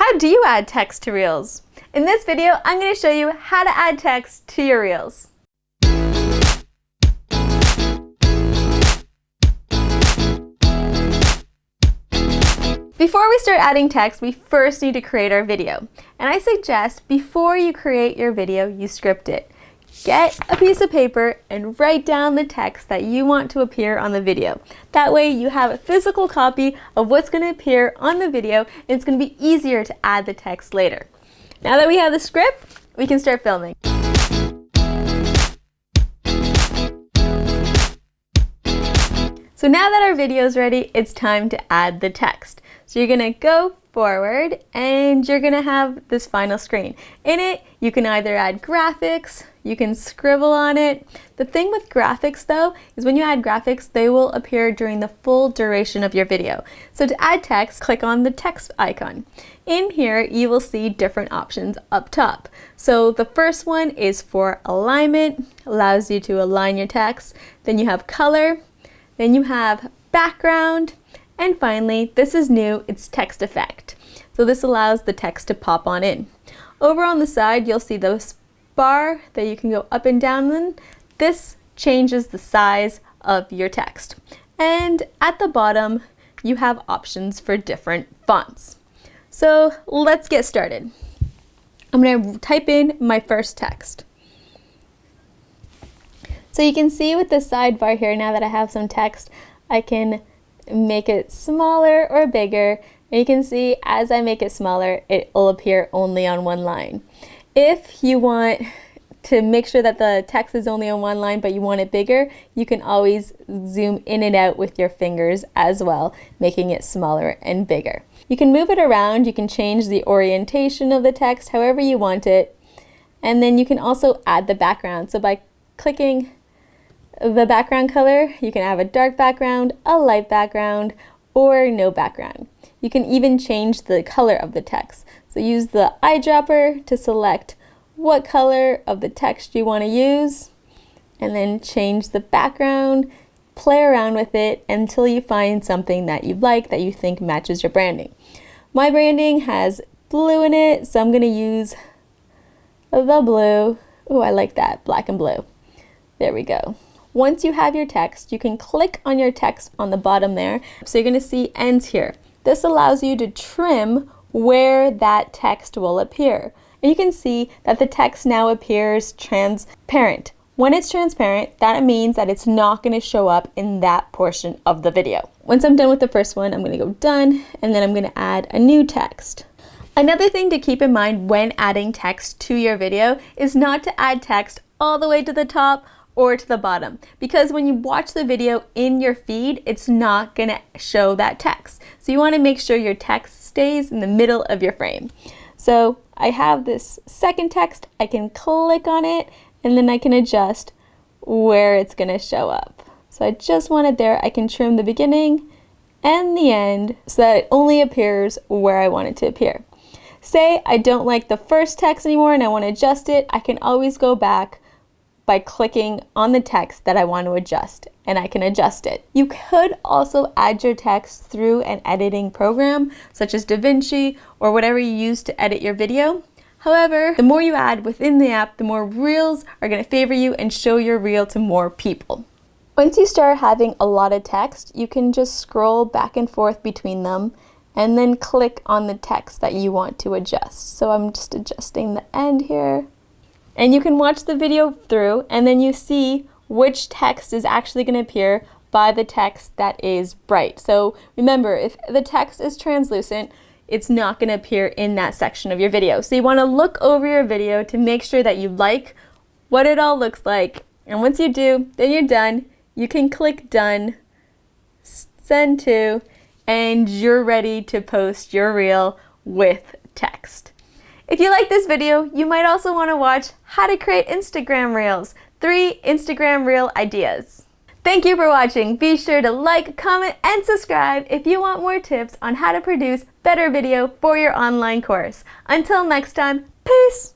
How do you add text to Reels? In this video, I'm going to show you how to add text to your Reels. Before we start adding text, we first need to create our video. And I suggest before you create your video, you script it. Get a piece of paper and write down the text that you want to appear on the video. That way you have a physical copy of what's going to appear on the video, and it's going to be easier to add the text later. Now that we have the script, we can start filming. So now that our video is ready, it's time to add the text. So you're going to go forward and you're going to have this final screen. In it, you can either add graphics, you can scribble on it. The thing with graphics though, is when you add graphics, they will appear during the full duration of your video. So to add text, click on the text icon. In here, you will see different options up top. So the first one is for alignment, allows you to align your text. Then you have color, then you have background, and finally, this is new, it's text effect. So this allows the text to pop on in. Over on the side, you'll see this bar that you can go up and down in. This changes the size of your text. And at the bottom, you have options for different fonts. So let's get started. I'm going to type in my first text. So you can see with the sidebar here, now that I have some text, I can make it smaller or bigger. And you can see as I make it smaller, it will appear only on one line. If you want to make sure that the text is only on one line, but you want it bigger, you can always zoom in and out with your fingers as well, making it smaller and bigger. You can move it around, you can change the orientation of the text however you want it, and then you can also add the background. So by clicking the background color, you can have a dark background, a light background, or no background. You can even change the color of the text. So use the eyedropper to select what color of the text you want to use, and then change the background, play around with it until you find something that you like, that you think matches your branding. My branding has blue in it, so I'm going to use the blue. Oh, I like that, black and blue. There we go. Once you have your text, you can click on your text on the bottom there. So you're going to see ends here. This allows you to trim where that text will appear. And you can see that the text now appears transparent. When it's transparent, that means that it's not going to show up in that portion of the video. Once I'm done with the first one, I'm going to go done, and then I'm going to add a new text. Another thing to keep in mind when adding text to your video is not to add text all the way to the top or to the bottom, because when you watch the video in your feed, it's not going to show that text. So you want to make sure your text stays in the middle of your frame. So I have this second text, I can click on it, and then I can adjust where it's going to show up. So I just want it there. I can trim the beginning and the end so that it only appears where I want it to appear. Say I don't like the first text anymore and I want to adjust it, I can always go back by clicking on the text that I want to adjust, and I can adjust it. You could also add your text through an editing program such as DaVinci or whatever you use to edit your video. However, the more you add within the app, the more Reels are going to favor you and show your reel to more people. Once you start having a lot of text, you can just scroll back and forth between them and then click on the text that you want to adjust. So I'm just adjusting the end here. And you can watch the video through, and then you see which text is actually going to appear by the text that is bright. So remember, if the text is translucent, it's not going to appear in that section of your video. So you want to look over your video to make sure that you like what it all looks like. And once you do, then you're done. You can click done, send to, and you're ready to post your reel with text. If you like this video, you might also want to watch how to create Instagram Reels, 3 Instagram Reel ideas. Thank you for watching. Be sure to like, comment, and subscribe if you want more tips on how to produce better video for your online course. Until next time, peace!